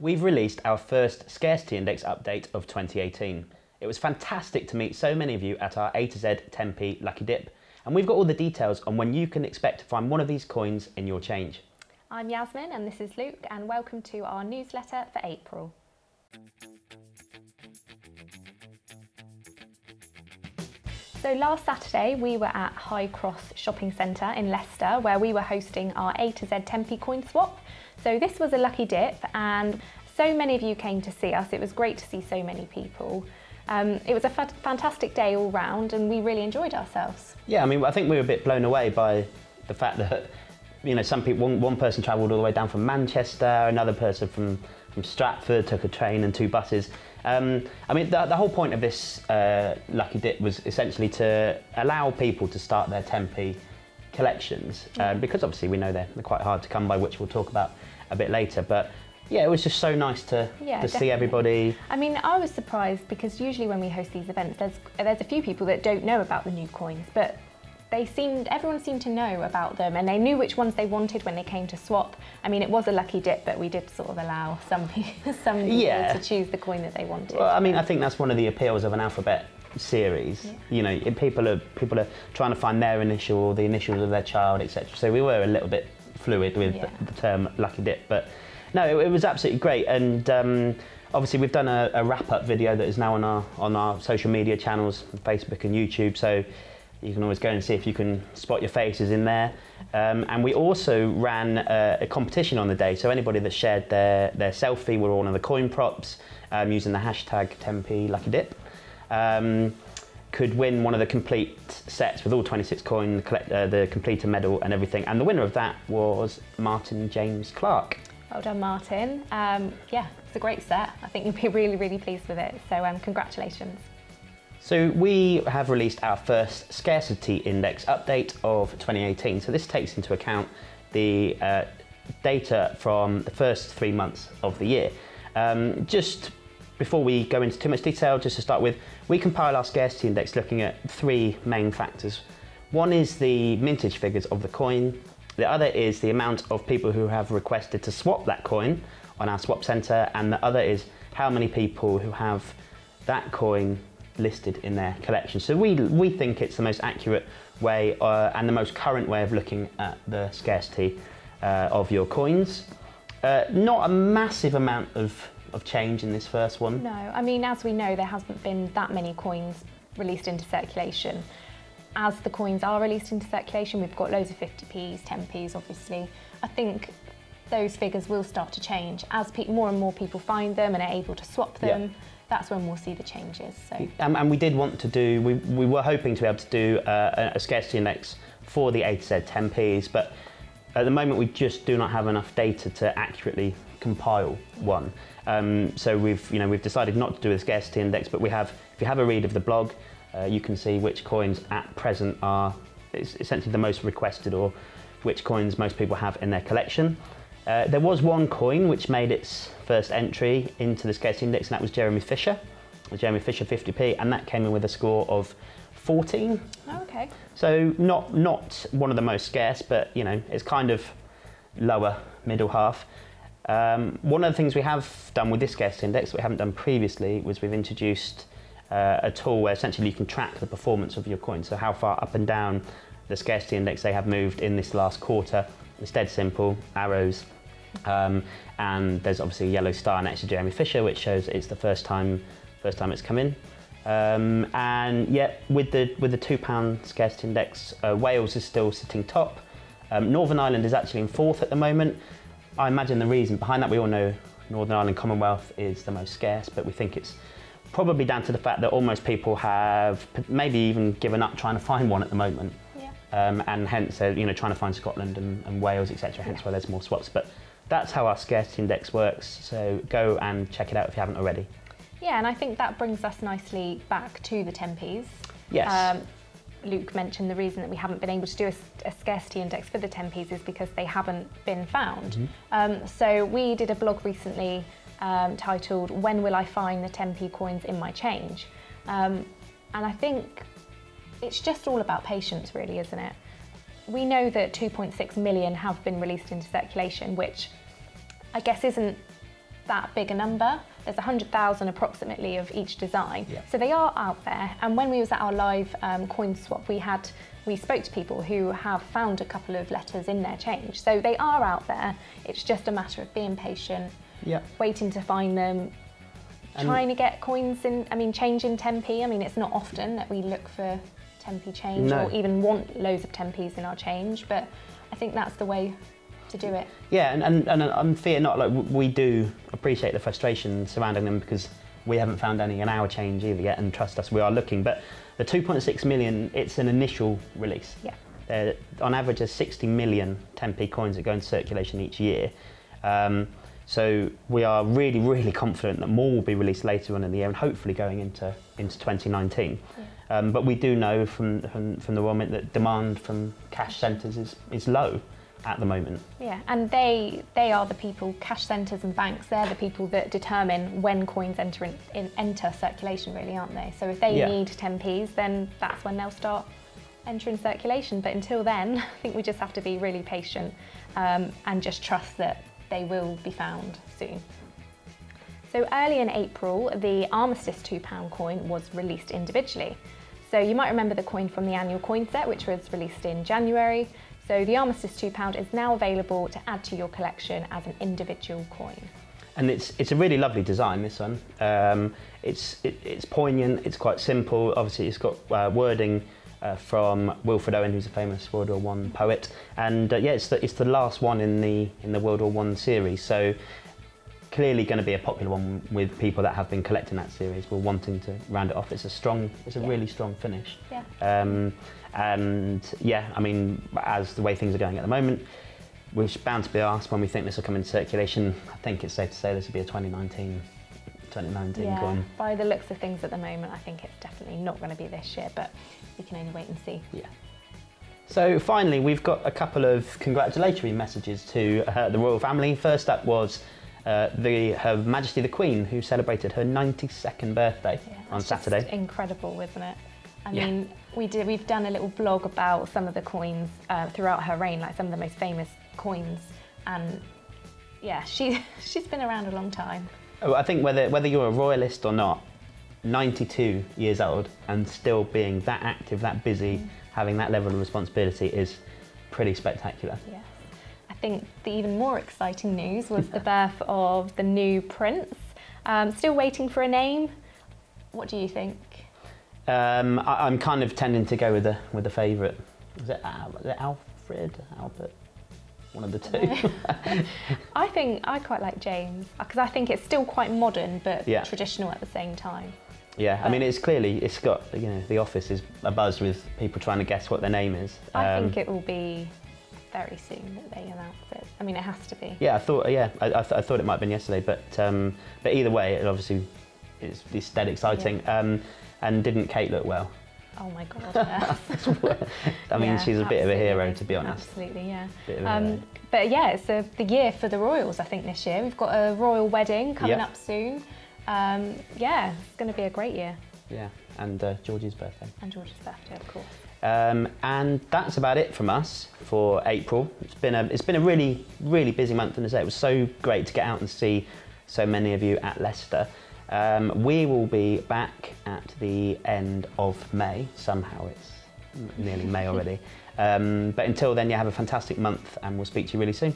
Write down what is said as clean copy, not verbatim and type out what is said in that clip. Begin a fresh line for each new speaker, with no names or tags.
We've released our first Scarcity Index update of 2018. It was fantastic to meet so many of you at our A to Z 10p Lucky Dip, and we've got all the details on when you can expect to find one of these coins in your change.
I'm Yasmin and this is Luke, and welcome to our newsletter for April. So last Saturday we were at High Cross Shopping Centre in Leicester, where we were hosting our A to Z 10p coin swap. So this was a lucky dip and so many of you came to see us. It was great to see so many people. It was a fantastic day all round and we really enjoyed ourselves.
Yeah, I mean, I think we were a bit blown away by the fact that, you know, some people, one person travelled all the way down from Manchester, another person from Stratford took a train and 2 buses. I mean, the whole point of this lucky dip was essentially to allow people to start their 10p collections, because obviously we know they're quite hard to come by, which we'll talk about a bit later. But yeah, it was just so nice to see everybody. I
mean, I was surprised because usually when we host these events, there's a few people that don't know about the new coins, but everyone seemed to know about them and they knew which ones they wanted when they came to swap. I mean, it was a lucky dip, but we did sort of allow some people to choose the coin that they wanted.
Well, I mean, I think that's one of the appeals of an alphabet series. Yeah. You know, people are trying to find their initial or the initials of their child, etc. So we were a little bit fluid with the term lucky dip, but no, it was absolutely great. And obviously we've done a wrap-up video that is now on our social media channels, Facebook and YouTube. So you can always go and see if you can spot your faces in there. And we also ran a competition on the day. So anybody that shared their selfie with one of the coin props using the hashtag 10p Lucky Dip could win one of the complete sets with all 26 coins, the completer medal and everything. And the winner of that was Martin James Clark.
Well done, Martin. Yeah, it's a great set. I think you'll be really, really pleased with it. So congratulations.
So we have released our first Scarcity Index update of 2018. So this takes into account the data from the first 3 months of the year. Just before we go into too much detail, just to start with, we compile our Scarcity Index looking at 3 main factors. One is the mintage figures of the coin. The other is the amount of people who have requested to swap that coin on our swap centre, and the other is how many people who have that coin listed in their collection. So we think it's the most accurate way and the most current way of looking at the scarcity of your coins. Not a massive amount of change in this first one.
No, I mean, as we know, there hasn't been that many coins released into circulation. As the coins are released into circulation, we've got loads of 50p's, 10p's obviously. I think those figures will start to change as more and more people find them and are able to swap them. Yeah. That's when we'll see the changes. So.
And we did want to do, we were hoping to be able to do a scarcity index for the A to Z 10p's, but at the moment we just do not have enough data to accurately compile one. So we've decided not to do a scarcity index, but if you have a read of the blog, you can see which coins at present are essentially the most requested, or which coins most people have in their collection. There was one coin which made its first entry into the Scarcity Index, and that was Jeremy Fisher, the Jeremy Fisher 50p, and that came in with a score of 14.
Oh, okay.
So not one of the most scarce, but you know, it's kind of lower middle half. One of the things we have done with this Scarcity Index that we haven't done previously was we've introduced a tool where essentially you can track the performance of your coins, so how far up and down the Scarcity Index they have moved in this last quarter. It's dead simple, arrows, and there's obviously a yellow star next to Jeremy Fisher, which shows it's the first time it's come in. And yeah, with the £2 Scarcity Index, Wales is still sitting top. Northern Ireland is actually in 4th at the moment. I imagine the reason behind that, we all know Northern Ireland Commonwealth is the most scarce, but we think it's probably down to the fact that almost people have maybe even given up trying to find one at the moment. And hence they're trying to find Scotland and Wales, etc. Hence why there's more swaps. But that's how our Scarcity Index works. So go and check it out if you haven't already.
Yeah, and I think that brings us nicely back to the 10p's.
Yes.
Luke mentioned the reason that we haven't been able to do a Scarcity Index for the 10p's is because they haven't been found. So we did a blog recently titled "When Will I Find the 10p Coins in My Change?" And I think it's just all about patience, really, isn't it? We know that 2.6 million have been released into circulation, which I guess isn't that big a number. There's 100,000 approximately of each design.
Yeah.
So they are out there. And when we was at our live coin swap, we spoke to people who have found a couple of letters in their change. So they are out there. It's just a matter of being patient, waiting to find them, trying to get coins in, change in 10p. It's not often that we look for 10p change or even want loads of 10p's in our change, but I think that's the way to do it.
Yeah, and fear not, like, we do appreciate the frustration surrounding them because we haven't found any in our change either yet, and trust us, we are looking. But the 2.6 million, it's an initial release. Yeah. On average, there's 60 million 10p coins that go into circulation each year. So we are really, really confident that more will be released later on in the year and hopefully going into 2019. Yeah. But we do know from the Royal Mint that demand from cash centres is low at the moment.
Yeah, and they are the people, cash centres and banks, they're the people that determine when coins enter circulation, really, aren't they? So if they need 10p's, then that's when they'll start entering circulation. But until then, I think we just have to be really patient and just trust that they will be found soon. So early in April, the Armistice £2 coin was released individually. So you might remember the coin from the annual coin set, which was released in January. So the Armistice £2 is now available to add to your collection as an individual coin.
And it's a really lovely design, this one. It's poignant, it's quite simple. Obviously it's got wording from Wilfred Owen, who's a famous World War I poet, and it's the last one in the World War I series, so clearly going to be a popular one with people that have been collecting that series. We're wanting to round it off. It's a really strong finish. Yeah. And yeah, as the way things are going at the moment, we're bound to be asked when we think this will come into circulation. I think it's safe to say this will be a 2019 coin.
By the looks of things at the moment, I think it's definitely not going to be this year, but we can only wait and see.
Yeah. So finally, we've got a couple of congratulatory messages to the royal family. First up was Her Majesty the Queen, who celebrated her 92nd birthday on Saturday.
Just incredible, isn't it? I mean, we've done a little blog about some of the coins throughout her reign, like some of the most famous coins, and yeah, she's been around a long time.
I think whether you're a royalist or not, 92 years old and still being that active, that busy, having that level of responsibility is pretty spectacular.
Yes. I think the even more exciting news was the birth of the new prince. Still waiting for a name. What do you think?
I'm kind of tending to go with the favourite. Is it Alfred? Albert? One of the two.
I quite like James because I think it's still quite modern but traditional at the same time.
Yeah, it's got, the office is abuzz with people trying to guess what their name is.
I think it will be very soon that they announce it. It has to be.
Yeah, I thought it might have been yesterday, but either way, it obviously is dead exciting. Yeah. And didn't Kate look well?
Oh my God, yes.
She's a bit of a hero, to be honest.
Absolutely, yeah. But yeah, it's the year for the royals, I think, this year. We've got a royal wedding coming up soon. Yeah, it's going to be a great year. Yeah, and Georgie's birthday. And Georgie's birthday, of course. And that's about it from us for April. It's been a really, really busy month, and it was so great to get out and see so many of you at Leicester. We will be back at the end of May. Somehow it's nearly May already. But until then, have a fantastic month, and we'll speak to you really soon.